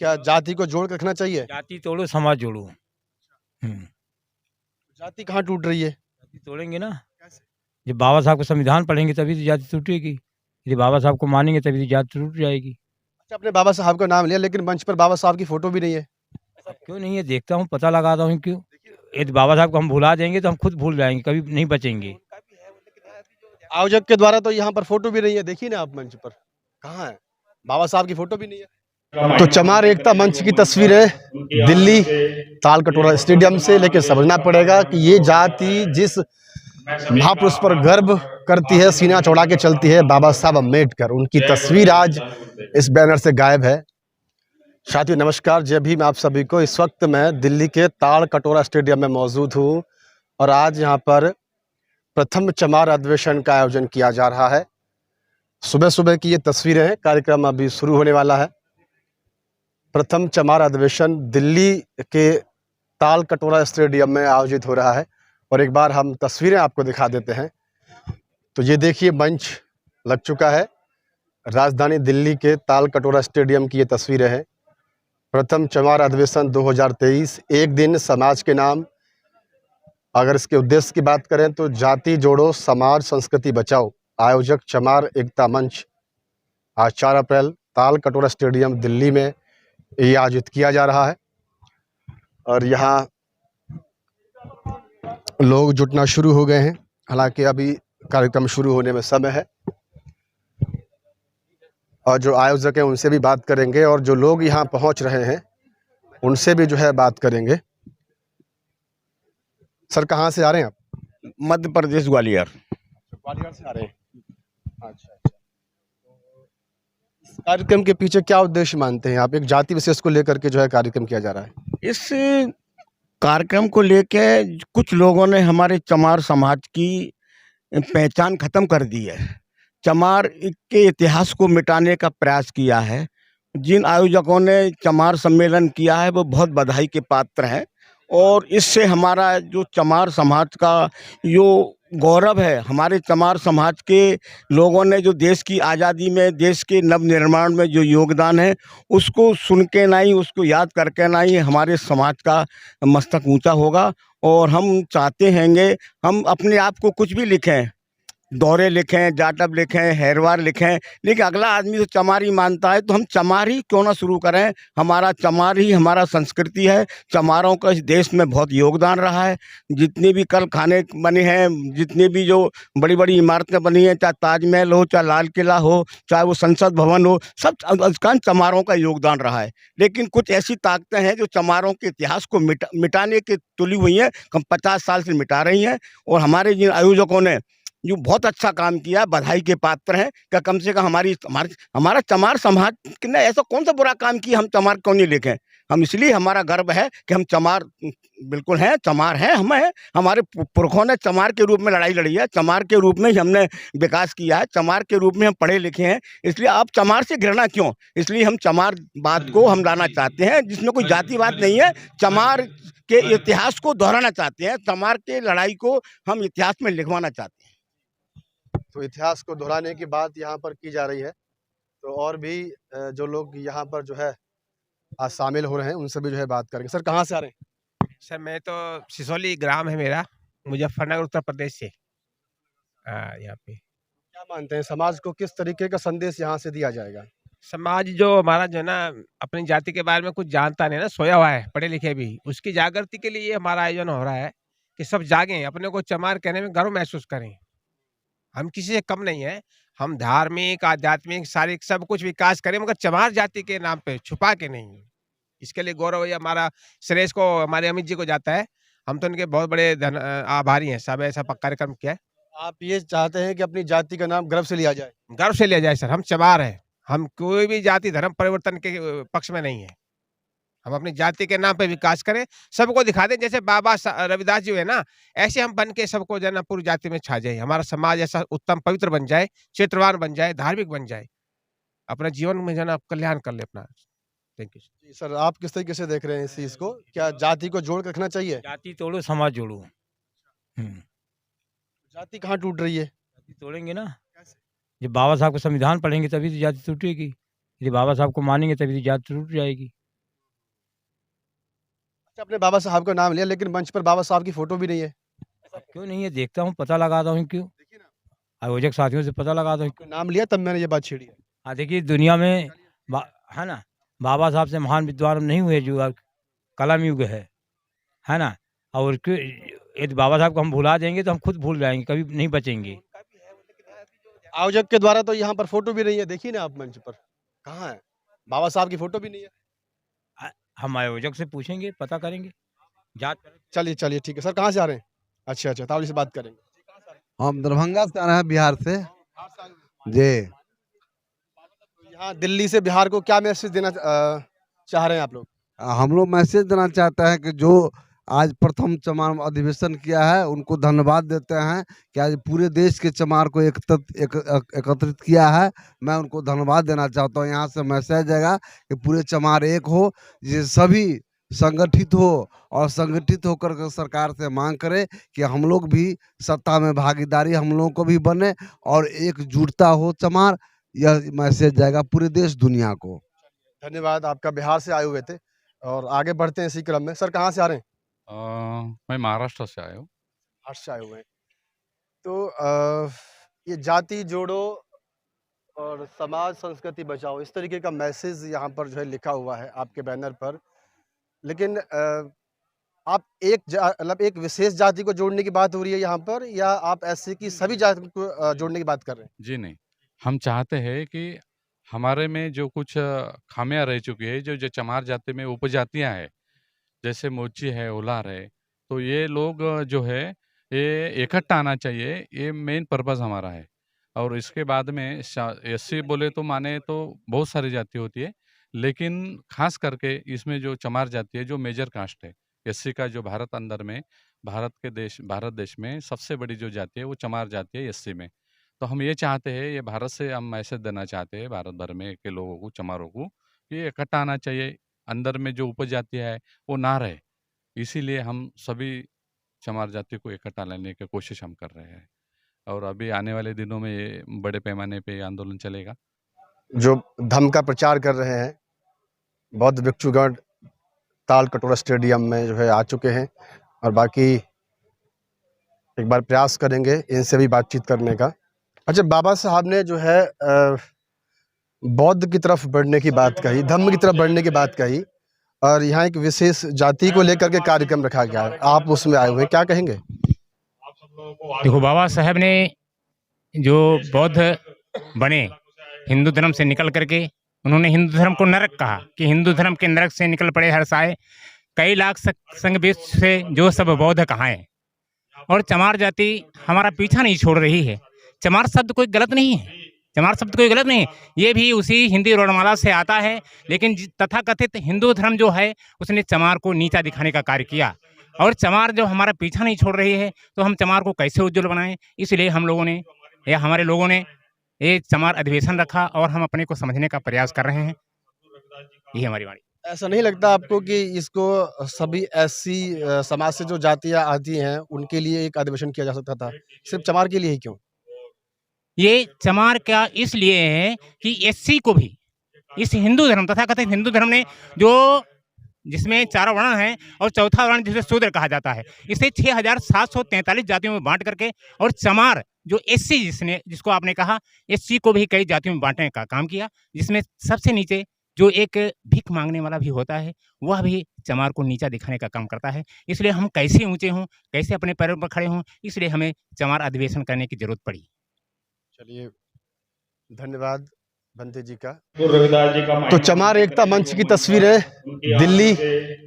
क्या जाति को जोड़ के रखना चाहिए? जाति तोड़ो समाज जोड़ो। जाति कहाँ टूट रही है? जाति तोड़ेंगे ना, कैसे? जब बाबा साहब का संविधान पढ़ेंगे तभी तो जाति टूटेगी। यदि बाबा साहब को मानेंगे तभी तो जाति टूट जाएगी। अच्छा, आपने बाबा साहब का नाम लिया लेकिन मंच पर बाबा साहब की फोटो भी नहीं है। क्यों नहीं है, देखता हूँ, पता लगाता हूँ क्यों। यदि बाबा साहब को हम भुला देंगे तो हम खुद भूल जाएंगे, कभी नहीं बचेंगे। आयोजक के द्वारा तो यहाँ पर फोटो भी नहीं है, देखिए ना आप मंच पर, कहाँ है? बाबा साहब की फोटो भी नहीं है। तो चमार एकता मंच की तस्वीर है दिल्ली तालकटोरा स्टेडियम से, लेकिन समझना पड़ेगा कि ये जाति जिस महापुरुष पर गर्व करती है, सीना चौड़ा के चलती है, बाबा साहब अम्बेडकर, उनकी तस्वीर आज इस बैनर से गायब है। साथियों नमस्कार, जय भीम आप सभी को। इस वक्त मैं दिल्ली के तालकटोरा स्टेडियम में मौजूद हूँ और आज यहाँ पर प्रथम चमार अधिवेशन का आयोजन किया जा रहा है। सुबह सुबह की ये तस्वीरें हैं, कार्यक्रम अभी शुरू होने वाला है। प्रथम चमार अधिवेशन दिल्ली के तालकटोरा स्टेडियम में आयोजित हो रहा है और एक बार हम तस्वीरें आपको दिखा देते हैं। तो ये देखिए मंच लग चुका है, राजधानी दिल्ली के तालकटोरा स्टेडियम की ये तस्वीरें हैं। प्रथम चमार अधिवेशन 2023, एक दिन समाज के नाम। अगर इसके उद्देश्य की बात करें तो जाति जोड़ो समाज संस्कृति बचाओ। आयोजक चमार एकता मंच। आज 4 अप्रैल तालकटोरा स्टेडियम दिल्ली में ये आयोजित किया जा रहा है और यहाँ लोग जुटना शुरू हो गए हैं। हालांकि अभी कार्यक्रम शुरू होने में समय है और जो आयोजक हैं उनसे भी बात करेंगे और जो लोग यहाँ पहुँच रहे हैं उनसे भी जो है बात करेंगे। सर कहाँ से आ रहे हैं आप? मध्य प्रदेश ग्वालियर। ग्वालियर से आ रहे हैं। अच्छा अच्छा। इस कार्यक्रम के पीछे क्या उद्देश्य मानते हैं आप? एक जाति विशेष को लेकर के जो है कार्यक्रम किया जा रहा है। इस कार्यक्रम को लेके कुछ लोगों ने हमारे चमार समाज की पहचान खत्म कर दी है, चमार के इतिहास को मिटाने का प्रयास किया है। जिन आयोजकों ने चमार सम्मेलन किया है वो बहुत बधाई के पात्र हैं और इससे हमारा जो चमार समाज का जो गौरव है, हमारे चमार समाज के लोगों ने जो देश की आज़ादी में, देश के नवनिर्माण में जो योगदान है उसको सुन के नहीं, उसको याद करके नहीं, हमारे समाज का मस्तक ऊंचा होगा। और हम चाहते हैंगे हम अपने आप को कुछ भी लिखें, दौरे लिखें, जाटव लिखें, हैरवार लिखें, लेकिन अगला आदमी तो चमारी मानता है, तो हम चमारी क्यों ना शुरू करें। हमारा चमार ही हमारा संस्कृति है। चमारों का इस देश में बहुत योगदान रहा है। जितने भी कल खाने बने हैं, जितनी भी जो बड़ी बड़ी इमारतें बनी हैं, चाहे ताजमहल हो, चाहे लाल किला हो, चाहे वो संसद भवन हो, सब अधिकांश चमारों का योगदान रहा है। लेकिन कुछ ऐसी ताकतें हैं जो चमारों के इतिहास को मिटाने की तुली हुई हैं, कम 50 साल से मिटा रही हैं। और हमारे जिन आयोजकों ने जो बहुत अच्छा काम किया, बधाई के पात्र हैं। क्या कम से कम हमारा चमार समाज ने ऐसा कौन सा बुरा काम किया, हम चमार क्यों नहीं लिखें। हम इसलिए हमारा गर्व है कि हम चमार बिल्कुल हैं, चमार हैं। हम हैं, हमारे पुरखों ने चमार के रूप में लड़ाई लड़ी है, चमार के रूप में ही हमने विकास किया है, चमार के रूप में हम पढ़े लिखे हैं। इसलिए आप चमार से घृणा क्यों? इसलिए हम चमार बात को हम लाना चाहते हैं जिसमें कोई जातिवाद नहीं है। चमार के इतिहास को दोहराना चाहते हैं, चमार के लड़ाई को हम इतिहास में लिखवाना चाहते हैं। तो इतिहास को दोहराने की बात यहाँ पर की जा रही है। तो और भी जो लोग यहाँ पर जो है आज शामिल हो रहे हैं उनसे भी जो है बात करेंगे। सर कहाँ से आ रहे हैं? सर मैं तो सिसोली ग्राम है मेरा, मुजफ्फरनगर उत्तर प्रदेश से। यहाँ पे क्या मानते हैं समाज को किस तरीके का संदेश यहाँ से दिया जाएगा? समाज जो हमारा जो है ना अपनी जाति के बारे में कुछ जानता नहीं ना, सोया हुआ है, पढ़े लिखे भी, उसकी जागृति के लिए ये हमारा आयोजन हो रहा है कि सब जागें, अपने को चमार कहने में गर्व महसूस करें। हम किसी से कम नहीं है, हम धार्मिक, आध्यात्मिक, शारीरिक सब कुछ विकास करें, मगर चमार जाति के नाम पे छुपा के नहीं। इसके लिए गौरव ये हमारा श्रेष्ठ को, हमारे अमित जी को जाता है। हम तो उनके बहुत बड़े आभारी हैं। सब ऐसा कार्यक्रम किया है। आप ये चाहते हैं कि अपनी जाति का नाम गर्व से लिया जाए? गर्व से लिया जाए सर, हम चमार हैं। हम कोई भी जाति धर्म परिवर्तन के पक्ष में नहीं है। हम अपनी जाति के नाम पे विकास करें, सबको दिखा दें जैसे बाबा रविदास जी हुए ना, ऐसे हम बन के सबको जो है ना पूरी जाति में छा जाए। हमारा समाज ऐसा उत्तम पवित्र बन जाए, क्षेत्रवान बन जाए, धार्मिक बन जाए, अपना जीवन में जो है ना कल्याण कर ले अपना। थैंक यू जी सर, आप किस तरीके से देख रहे हैं इस चीज को? क्या जाति को जोड़ के रखना चाहिए? जाति तोड़ो समाज जोड़ो। जाति कहाँ टूट रही है? जाति तोड़ेंगे ना, कैसे? जब बाबा साहब का संविधान पढ़ेंगे तभी तो जाति टूटेगी। यदि बाबा साहब को मानेंगे तभी तो जाति टूट जाएगी। आपने बाबा साहब का नाम लिया लेकिन मंच पर बाबा साहब की फोटो भी नहीं है। क्यों नहीं है, देखता हूँ, पता लगाता हूँ क्यों। देखिए ना, आयोजक साथियों से पता लगाता हूँ क्यों। नाम लिया तब मैंने ये बात छेड़ी है। हाँ, देखिए दुनिया में है ना, बाबा साहब से महान विद्वान नहीं हुए जो अब कलम युग है ना। और यदि बाबा साहब को हम भुला देंगे तो हम खुद भूल जाएंगे, कभी नहीं बचेंगे। आयोजक के द्वारा तो यहाँ पर फोटो भी नहीं है, देखिए ना आप मंच पर, कहाँ है? बाबा साहब की फोटो भी नहीं है। हम आयोजक से पूछेंगे, पता करेंगे, जांच करेंगे। चलिए चलिए ठीक है सर, कहाँ से आ रहे हैं? अच्छा अच्छा, तावली से बात करेंगे। हम दरभंगा से आ रहे हैं, बिहार से। जी। तो यहाँ दिल्ली से बिहार को क्या मैसेज देना चाह रहे हैं आप लोग? हम लोग मैसेज देना चाहते हैं कि जो आज प्रथम चमार अधिवेशन किया है उनको धन्यवाद देते हैं कि आज पूरे देश के चमार को एकत्रित किया है। मैं उनको धन्यवाद देना चाहता हूँ। यहाँ से मैसेज आएगा कि पूरे चमार एक हो, ये सभी संगठित हो और संगठित होकर के सरकार से मांग करे कि हम लोग भी सत्ता में भागीदारी हम लोगों को भी बने और एकजुटता हो चमार। यह मैसेज जाएगा पूरे देश दुनिया को। धन्यवाद, आपका बिहार से आए हुए थे और आगे बढ़ते हैं इसी क्रम में। सर कहाँ से आ रहे हैं? मैं महाराष्ट्र से आया हूँ। महाराष्ट्र से आए हुए हैं। तो ये जाति जोड़ो और समाज संस्कृति बचाओ, इस तरीके का मैसेज यहाँ पर जो है लिखा हुआ है आपके बैनर पर। लेकिन आप मतलब एक विशेष जाति को जोड़ने की बात हो रही है यहाँ पर, या आप ऐसे की सभी जाति को जोड़ने की बात कर रहे हैं? जी नहीं, हम चाहते हैं कि हमारे में जो कुछ खामियां रह चुकी है, जो चमार जाति में उपजातियां हैं, जैसे मोची है, उलार है, तो ये लोग जो है ये इकट्ठा आना चाहिए। ये मेन पर्पस हमारा है। और इसके बाद में एससी बोले तो माने तो बहुत सारी जाति होती है, लेकिन खास करके इसमें जो चमार जाति है जो मेजर कास्ट है, एससी का जो भारत देश में सबसे बड़ी जो जाति है वो चमार जाति है एससी में। तो हम ये चाहते हैं, ये भारत से हम मैसेज देना चाहते हैं भारत भर में के लोगों को, चमारों को, कि ये इकट्ठा आना चाहिए। अंदर में जो उपजाति है वो ना रहे, इसीलिए हम सभी चमार जाति को इकट्ठा लाने की कोशिश हम कर रहे हैं। और अभी आने वाले दिनों में ये बड़े पैमाने पे आंदोलन चलेगा। जो धम्म का प्रचार कर रहे हैं, बौद्ध भिक्षुगण ताल कटोरा स्टेडियम में जो है आ चुके हैं और बाकी एक बार प्रयास करेंगे इनसे भी बातचीत करने का। अच्छा, बाबा साहब ने जो है बौद्ध की तरफ बढ़ने की बात कही, धम्म की तरफ बढ़ने की बात कही, और यहाँ एक विशेष जाति को लेकर के कार्यक्रम रखा गया है, आप उसमें आए हुए हैं, क्या कहेंगे? देखो, बाबा साहब ने जो बौद्ध बने, हिंदू धर्म से निकल करके उन्होंने हिंदू धर्म को नरक कहा कि हिंदू धर्म के नरक से निकल पड़े हर साए, कई लाख संग विश्व से जो सब बौद्ध कहाएं। और चमार जाति हमारा पीछा नहीं छोड़ रही है। चमार शब्द कोई गलत नहीं है, चमार शब्द कोई गलत नहीं है, ये भी उसी हिंदी वर्णमाला से आता है। लेकिन तथाकथित हिंदू धर्म जो है उसने चमार को नीचा दिखाने का कार्य किया, और चमार जो हमारा पीछा नहीं छोड़ रही है तो हम चमार को कैसे उज्जवल बनाएं। इसलिए हम लोगों ने या हमारे लोगों ने ये चमार अधिवेशन रखा और हम अपने को समझने का प्रयास कर रहे हैं। यही हमारी वाणी। ऐसा नहीं लगता आपको कि इसको सभी एससी समाज से जो जातियां आती हैं उनके लिए एक अधिवेशन किया जा सकता था, सिर्फ चमार के लिए ही क्यों? ये चमार का इसलिए है कि एससी को भी इस हिंदू धर्म तथाकथित हिंदू धर्म ने जो जिसमें 4 वर्ण हैं और चौथा वर्ण जिसे शूद्र कहा जाता है, इसे 6743 जातियों में बांट करके, और चमार जो एससी जिसको आपने कहा एससी को भी कई जातियों में बांटने का काम किया, जिसमें सबसे नीचे जो एक भीख मांगने वाला भी होता है वह भी चमार को नीचा दिखाने का काम करता है। इसलिए हम कैसे ऊंचे हों, कैसे अपने पैरों पर खड़े हों, इसलिए हमें चमार अधिवेशन करने की जरूरत पड़ी। चलिए, धन्यवाद बंते जी का। तो चमार एकता मंच की तस्वीरें दिल्ली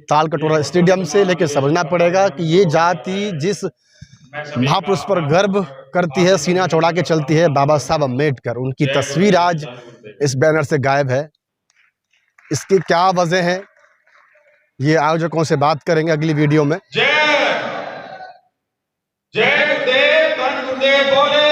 ताल कटोरा स्टेडियम से, लेकिन समझना पड़ेगा कि ये जाति जिस महापुरुष पर गर्व करती है, सीना चौड़ा के चलती है, बाबा साहब अम्बेडकर, उनकी तस्वीर आज इस बैनर से गायब है। इसकी क्या वजह है, ये आयोजकों से बात करेंगे अगली वीडियो में। जय जय गुरुदेव बोले